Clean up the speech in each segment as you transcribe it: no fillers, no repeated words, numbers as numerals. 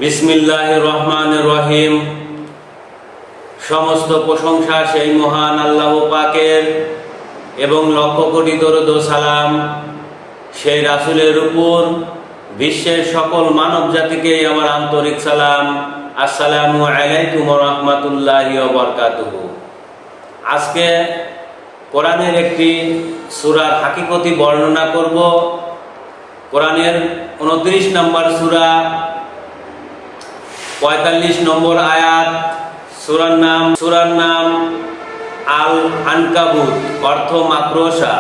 বিসমিল্লাহির রহমানির রহিম। সমস্ত প্রশংসা সেই মহান আল্লাহ পাকের এবং লক্ষ কোটি দরুদ ও সালাম সেই রাসূলের উপর, বিশ্বের সকল মানব জাতিকে আমার আন্তরিক সালাম। আসসালামু আলাইকুম ওয়া রাহমাতুল্লাহি ওয়া বারাকাতুহু। আজকে কোরআনের একটি সূরার হাকিকতি বর্ণনা করব। কোরআনের 29 নম্বর সূরা, 45 নম্বর আয়াত। সূরার নাম আল আনকাবুত, অর্থ মাকড়সা।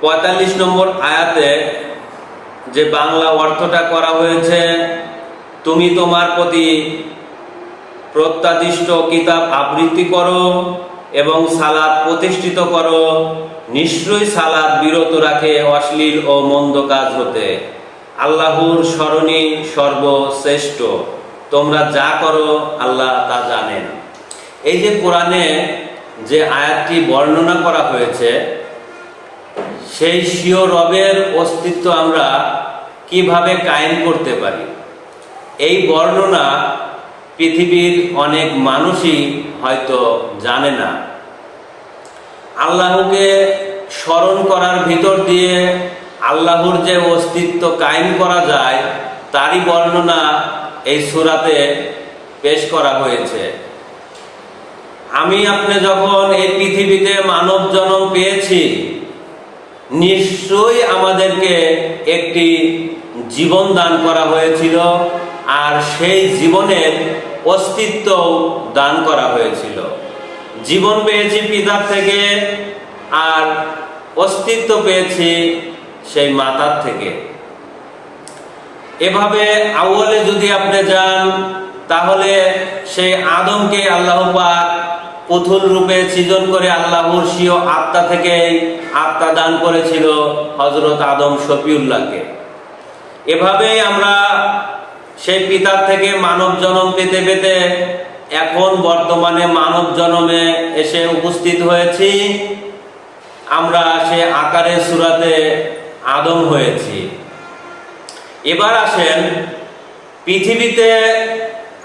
45 নম্বর আয়াতে যে বাংলা অর্থটা করা হয়েছে, তুমি তোমার প্রতি প্রত্যাদিষ্ট কিতাব আবৃত্তি করো এবং সালাত প্রতিষ্ঠিত করো, নিশ্চয়ই সালাত বিরত রাখে অশ্লীল ও মন্দ কাজ হতে। আল্লাহর স্মরণই সর্বশ্রেষ্ঠ, তোমরা যা করো আল্লাহ তা জানেন। এই যে কোরআনে যে আয়াতটি বর্ণনা করা হয়েছে, সেই স্বীয় রবের অস্তিত্ব আমরা কিভাবে কায়েম করতে পারি, এই বর্ণনা পৃথিবীর অনেক মানুষই হয়তো জানে না। আল্লাহকে স্মরণ করার ভিতর দিয়ে আল্লাহর যে অস্তিত্ব কায়েম করা যায়, তারই বর্ণনা এই সূরাতে পেশ করা হয়েছে। আমি আপনি যখন এই পৃথিবীতে মানব জন্ম পেয়েছি, নিশ্চয়ই আমাদেরকে একটি জীবন দান করা হয়েছিল, আর সেই জীবনের অস্তিত্ব দান করা হয়েছিল। জীবন পেয়েছি পিতার থেকে, আর অস্তিত্ব পেয়েছি সেই মাতার থেকে। এভাবে আউয়ালে যদি আপনি যান, তাহলে সেই আদমকে আল্লাহ পাক পুতুল রূপে সৃজন করে আল্লাহর স্বীয় আত্মা থেকে আত্মা দান করেছিল হযরত আদম শফিউল্লাহকে। এভাবেই আমরা সেই পিতার থেকে মানব জন্ম পেতে পেতে এখন বর্তমানে মানব জন্মে এসে উপস্থিত হয়েছি। আমরা সে আকারে সূরাতে আদম হয়েছি। এবার আসেন, পৃথিবীতে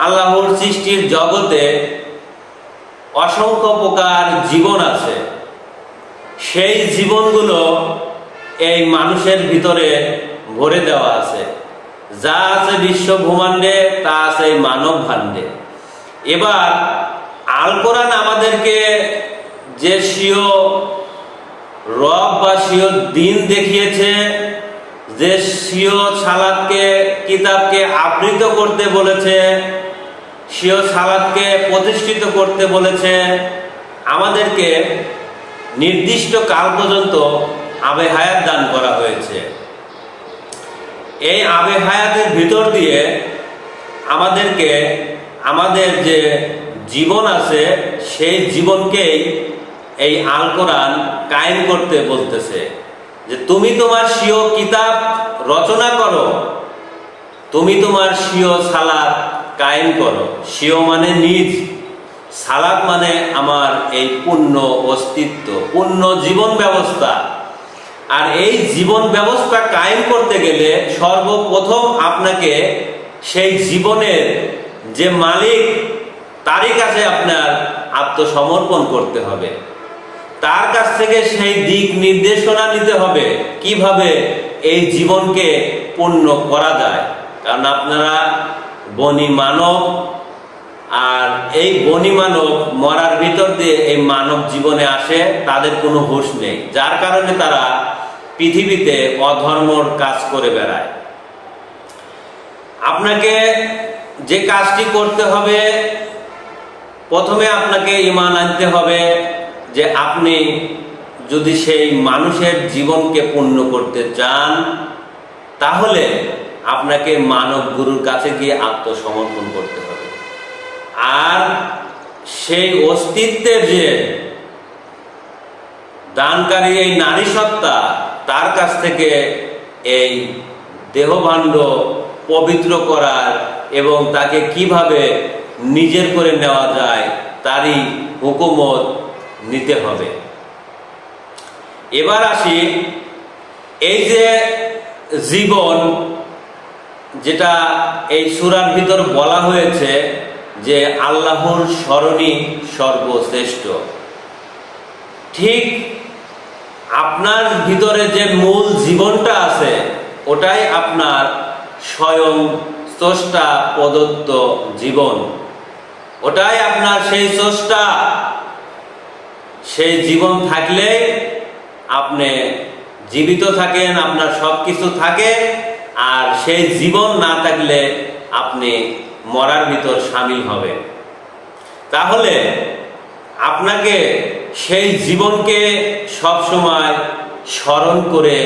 আল্লাহর সৃষ্টির জগতে অসংখ্য প্রকার জীবন আছে। সেই জীবনগুলো এই মানুষের ভিতরে ভরে দেওয়া আছে। যা আছে বিশ্ব ব্রহ্মাণ্ডে, তা আছে এই মানব ভাণ্ডে। এবার আল কোরআন আমাদেরকে যে স্বীয় রব বা স্বীয় দিন দেখিয়েছে, যে স্বীয় সালাতকে কিতাবকে আবৃত করতে বলেছে, স্বীয় সালাতকে প্রতিষ্ঠিত করতে বলেছে, আমাদেরকে নির্দিষ্ট কাল পর্যন্ত আবে হায়াত দান করা হয়েছে। এই আবে হায়াতের ভিতর দিয়ে আমাদেরকে আমাদের যে জীবন আছে, সেই জীবনকেই এই আল কোরআন কায়েম করতে বলতেছে যে তুমি তোমার স্বীয় কিতাব রচনা করো, তুমি তোমার স্বীয় সালাত কায়েম করো। স্বীয় মানে নিজ, সালাত মানে আমার এই পূর্ণ অস্তিত্ব, পূর্ণ জীবন ব্যবস্থা। আর এই জীবন ব্যবস্থা কায়েম করতে গেলে সর্বপ্রথম আপনাকে সেই জীবনের যে মালিক, তারই কাছে আপনার আত্মসমর্পণ করতে হবে। তার কাছ থেকে সেই দিক নির্দেশনা নিতে হবে কিভাবে এই জীবনকে পূর্ণ করা যায়। কারণ আপনারা বনি মানব, আর এই বনি মানব মরার ভিতর দিয়ে এই মানব জীবনে আসে, তাদের কোনো হুঁশ নেই, যার কারণে তারা পৃথিবীতে অধর্মর কাজ করে বেড়ায়। আপনাকে যে কাজটি করতে হবে, প্রথমে আপনাকে ঈমান আনতে হবে যে আপনি যদি সেই মানুষের জীবনকে পূর্ণ করতে চান, তাহলে আপনাকে মানব গুরুর কাছে গিয়ে আত্মসমর্পণ করতে হবে। আর সেই অস্তিত্বের যে দানকারী এই নারী সত্তা, তার কাছ থেকে এই দেহভাণ্ড পবিত্র করার এবং তাকে কিভাবে নিজের করে নেওয়া যায়, তারই হুকুমত নিতে হবে। এবার আসি, এই যে জীবন, যেটা এই সূরার ভিতর বলা হয়েছে যে আল্লাহর স্মরণই সর্বশ্রেষ্ঠ, ঠিক আপনার ভিতরে যে মূল জীবনটা আছে ওটাই আপনার স্বয়ং স্রষ্টা প্রদত্ত জীবন, ওটাই আপনার সেই স্রষ্টা। সেই জীবন থাকলে আপনি জীবিত থাকেন, আপনার সবকিছু থাকে, আর সেই জীবন না থাকলে আপনি মরার ভিতর শামিল হবেন। তাহলে আপনাকে সেই জীবনকে সবসময় স্মরণ করে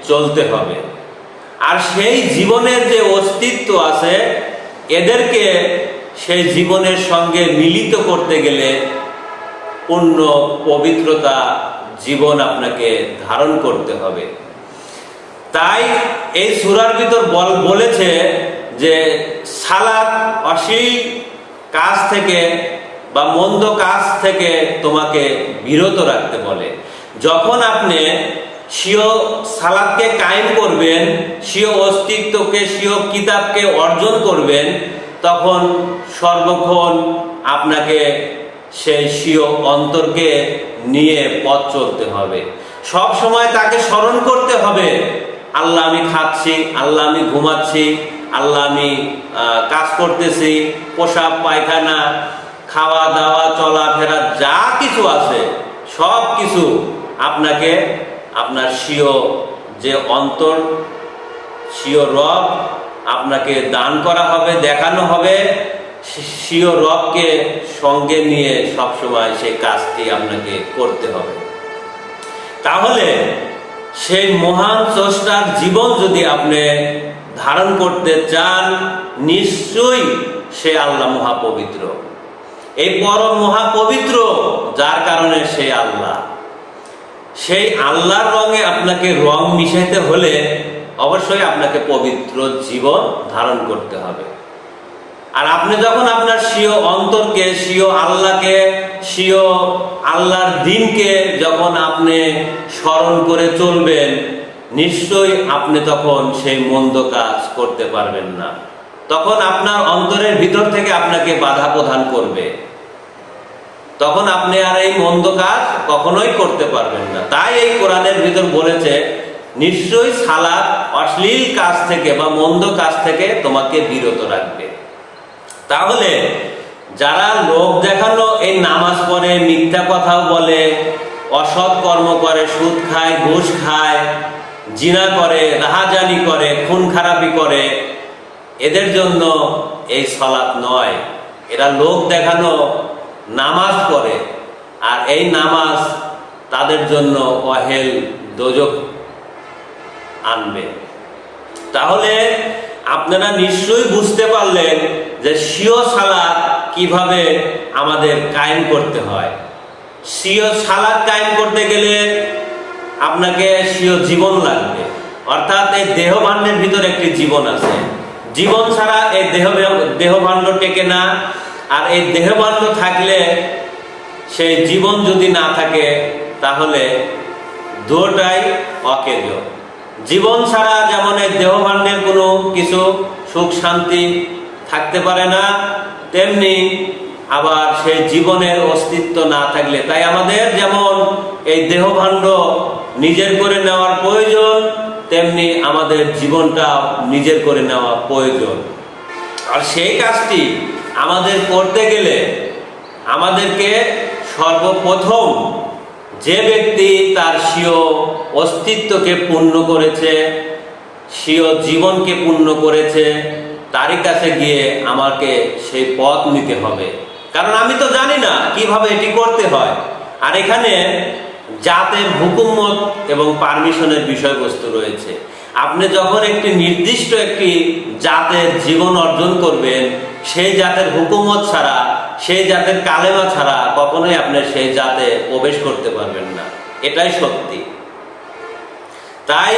চলতে হবে। আর সেই জীবনের যে অস্তিত্ব আছে এদেরকে সেই জীবনের সঙ্গে মিলিত করতে গেলে পূর্ণ পবিত্রতা জীবন আপনাকে ধারণ করতে হবে। তাই এই সূরার ভিতর বলেছে যে সালাত অশ্লীল কাজ থেকে বা মন্দ কাজ থেকে তোমাকে বিরত রাখতে বলে। যখন আপনি স্বীয় সালাতকে কায়েম করবেন, স্বীয় অস্তিত্বকে, স্বীয় কিতাবকে অর্জন করবেন, তখন সর্বক্ষণ আপনাকে সেই স্বীয় অন্তরকে নিয়ে পথ চলতে হবে। সব সময় তাকে স্মরণ করতে হবে, আল্লাহ আমি খাচ্ছি, আল্লাহ আমি ঘুমাচ্ছি, আল্লাহ আমি কাজ করতেছি, পোশাক পায়খানা, খাওয়া দাওয়া, চলাফেরা যা কিছু আছে সব কিছু আপনাকে আপনার স্বীয় যে অন্তর, স্বীয় রব আপনাকে দান করা হবে, দেখানো হবে। স্বীয় রবকে সঙ্গে নিয়ে সবসময় সেই কাজটি আপনাকে করতে হবে। তাহলে সেই মহান স্রষ্টার জীবন যদি আপনি ধারণ করতে চান, নিশ্চয়ই সে আল্লাহ মহাপবিত্র। এই পরম মহাপবিত্র, যার কারণে সে আল্লাহ। সেই আল্লাহর রঙে আপনাকে রং মিশাইতে হলে অবশ্যই আপনাকে পবিত্র জীবন ধারণ করতে হবে। আর আপনি যখন আপনার স্বীয় অন্তরকে, স্বীয় আল্লাহকে, স্বীয় আল্লাহর দিনকে যখন আপনি স্মরণ করে চলবেন, নিশ্চয়ই আপনি তখন সেই মন্দ কাজ করতে পারবেন না। তখন আপনার অন্তরের ভিতর থেকে আপনাকে বাধা প্রদান করবে, তখন আপনি আর এই মন্দ কাজ কখনোই করতে পারবেন না। তাই এই কোরআনের ভিতর বলেছে নিশ্চয়ই সালাত অশ্লীল কাজ থেকে বা মন্দ কাজ থেকে তোমাকে বিরত রাখবে। তাহলে যারা লোক দেখানো এই নামাজ পড়ে, মিথ্যা কথাও বলে, অসৎ কর্ম করে, সুদ খায়, ঘুষ খায়, জিনা করে, রাহাজানি করে, খুন খারাপি করে, এদের জন্য এই সালাত নয়। এরা লোক দেখানো নামাজ পড়ে, আর এই নামাজ তাদের জন্য অহেল দোজখ আনবে। তাহলে আপনারা নিশ্চয়ই বুঝতে পারলেন যে স্বীয় সালাত কিভাবে আমাদের কায়েম করতে হয়। স্বীয় সালাত কায়েম করতে গেলে আপনাকে স্বীয় জীবন লাগবে, অর্থাৎ এই দেহভাণ্ডের ভিতরে একটি জীবন আছে। জীবন ছাড়া এই দেহভাণ্ড টেকে না। আর এই দেহভাণ্ড থাকলে, সেই জীবন যদি না থাকে, তাহলে দুটাই অকেজ। জীবন ছাড়া যেমন এই দেহভাণ্ডের কোনো কিছু সুখ শান্তি থাকতে পারে না, তেমনি আবার সেই জীবনের অস্তিত্ব না থাকলে, তাই আমাদের যেমন এই দেহভাণ্ড নিজের করে নেওয়ার প্রয়োজন, তেমনি আমাদের জীবনটা নিজের করে নেওয়া প্রয়োজন। আর সেই কাজটি আমাদের করতে গেলে আমাদেরকে সর্বপ্রথম যে ব্যক্তি তার স্বীয় অস্তিত্বকে পূর্ণ করেছে, স্বীয় জীবনকে পূর্ণ করেছে, তারই কাছে গিয়ে আমাকে সেই পথ নিতে হবে। কারণ আমি তো জানি না কিভাবে এটি করতে হয়। আর এখানে জাতের হুকুমত এবং পারমিশনের বিষয়বস্তু রয়েছে। আপনি যখন একটি নির্দিষ্ট একটি জাতের জীবন অর্জন করবেন, সেই জাতের হুকুমত ছাড়া, সেই জাতের কালেমা ছাড়া কখনোই আপনি সেই জাতে প্রবেশ করতে পারবেন না। এটাই সত্যি। তাই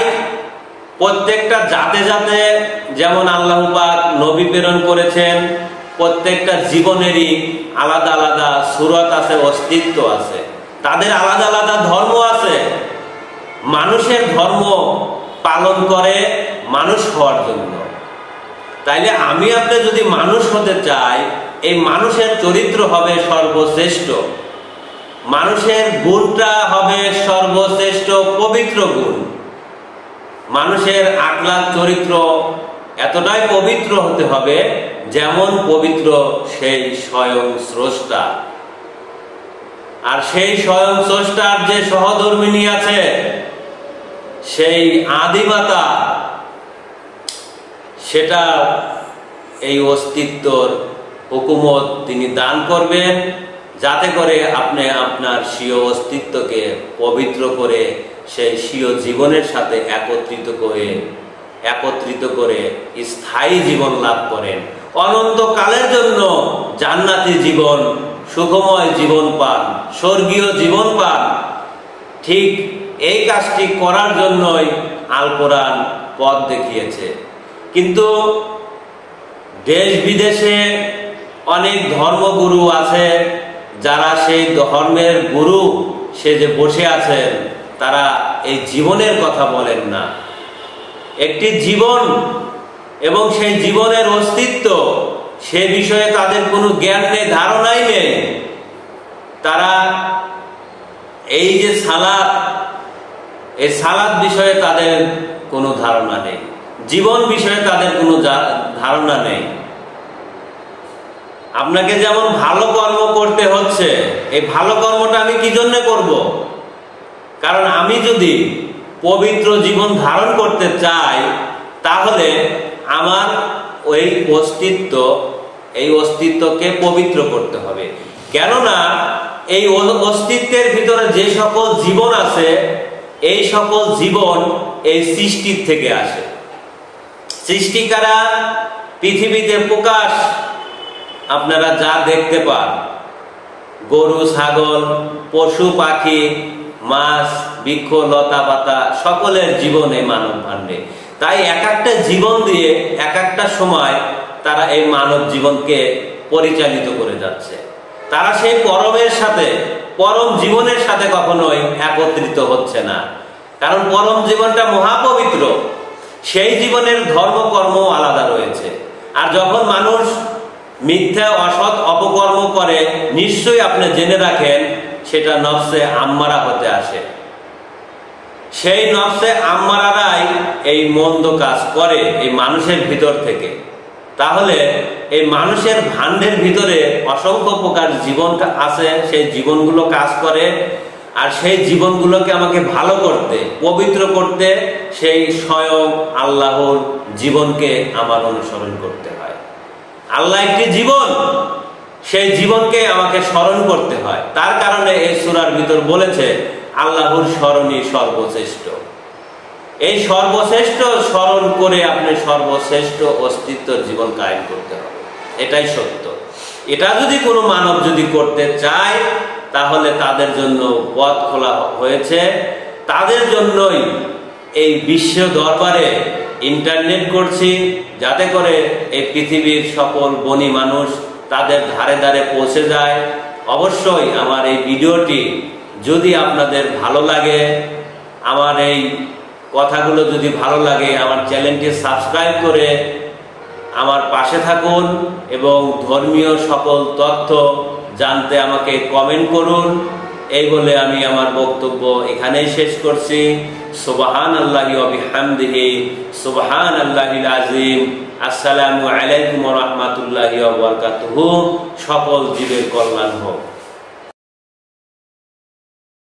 প্রত্যেকটা জাতে জাতে যেমন আল্লাহ পাক নবী প্রেরণ করেছেন, প্রত্যেকটা জীবনেরই আলাদা আলাদা সুরত আছে, অস্তিত্ব আছে, তাদের আলাদা আলাদা ধর্ম আছে। মানুষের ধর্ম পালন করে মানুষ হওয়ার জন্য, তাইলে আমি আপনি যদি মানুষ হতে চাই, এই মানুষের চরিত্র হবে সর্বশ্রেষ্ঠ, মানুষের গুণটা হবে সর্বশ্রেষ্ঠ পবিত্র গুণ। মানুষের আখলাক চরিত্র এতটাই পবিত্র হতে হবে যেমন পবিত্র সেই স্বয়ং স্রষ্টা। আর সেই স্বয়ং স্রষ্টার যে সহধর্মিণী আছে, সেই আদিমাতা, সেটা এই অস্তিত্বর হুকুমত তিনি দান করবেন, যাতে করে আপনি আপনার স্বীয় অস্তিত্বকে পবিত্র করে সেই স্বীয় জীবনের সাথে একত্রিত করে স্থায়ী জীবন লাভ করেন, অনন্তকালের জন্য জান্নাতি জীবন, সুখময় জীবন পান, স্বর্গীয় জীবন পান। ঠিক এই কাজটি করার জন্যই আল কোরআন পথ দেখিয়েছে। কিন্তু দেশ বিদেশে অনেক ধর্মগুরু আছে, যারা সেই ধর্মের গুরু সেজে বসে আছেন, তারা এই জীবনের কথা বলেন না। একটি জীবন এবং সেই জীবনের অস্তিত্ব, সে বিষয়ে তাদের কোনো জ্ঞান নেই, ধারণাই নেই। তারা এই যে সালাত, এই সালাত বিষয়ে তাদের কোনো ধারণা নেই, জীবন বিষয়ে তাদের কোনো ধারণা নেই। আপনাকে যেমন ভালো কর্ম করতে হচ্ছে, এই ভালো কর্মটা আমি কি জন্য করব? কারণ আমি যদি পবিত্র জীবন ধারণ করতে চাই, তাহলে আমার ওই অস্তিত্বকে পবিত্র করতে হবে। কেননা এই অস্তিত্বের ভিতরে যে সকল জীবন আছে, এই সকল জীবন এই সৃষ্টির থেকে আসে। সৃষ্টিকারা পৃথিবীতে প্রকাশ আপনারা যা দেখতে পান, গরু, ছাগল, পশু, পাখি, মাছ, বৃক্ষ, লতা পাতা, সকলের জীবন এই মানব ভাণ্ডে। তাই এক একটা জীবন দিয়ে এক একটা সময় তারা এই মানব জীবনকে পরিচালিত করে যাচ্ছে। তারা সেই পরমের সাথে, পরম জীবনের সাথে কখনোই একত্রিত হচ্ছে না, কারণ পরম জীবনটা মহাপবিত্র। সেই জীবনের ধর্মকর্ম আলাদা রয়েছে। আর যখন মানুষ মিথ্যা, অসৎ, অপকর্ম করে, নিশ্চয়ই আপনি জেনে রাখেন সেটা নফসে আম্মারা হতে আসে। সেই নফসে আম্মারারাই এই মন্দ কাজ করে এই মানুষের ভিতর থেকে। তাহলে এই মানুষের ভাণ্ডের ভিতরে অসংখ্য প্রকার জীবনটা আছে, সেই জীবনগুলো কাজ করে। আর সেই জীবনগুলোকে আমাকে ভালো করতে, পবিত্র করতে, সেই স্বয়ং আল্লাহর জীবনকে আমার অনুসরণ করতে হয়। আল্লাহ একটি জীবন, সেই জীবনকে আমাকে স্মরণ করতে হয়। তার কারণে এই সূরার ভিতর বলেছে আল্লাহর স্মরণই সর্বশ্রেষ্ঠ। এই সর্বশ্রেষ্ঠ স্মরণ করে আপনি সর্বশ্রেষ্ঠ অস্তিত্বের জীবন কায়েম করতে হবে। এটাই সত্য। এটা যদি কোনো মানব যদি করতে চায়, তাহলে তাদের জন্য পথ খোলা হয়েছে। তাদের জন্যই এই বিশ্ব দরবারে ইন্টারনেট করছি, যাতে করে এই পৃথিবীর সকল বনি মানুষ তাদের ধারে ধারে পৌঁছে যায়। অবশ্যই আমার এই ভিডিওটি যদি আপনাদের ভালো লাগে, আমার এই কথাগুলো যদি ভালো লাগে, আমার চ্যানেলটি সাবস্ক্রাইব করে আমার পাশে থাকুন এবং ধর্মীয় সকল তথ্য জানতে আমাকে কমেন্ট করুন। এই বলে আমি আমার বক্তব্য এখানেই শেষ করছি। সুবহানাল্লাহি ওয়া বিহামদিহি, সুবহানাল্লাহিল আযীম। আসসালামু আলাইকুম ওয়া রাহমাতুল্লাহি ওয়া বারাকাতুহু। সকল জীবের কল্যাণ হোক।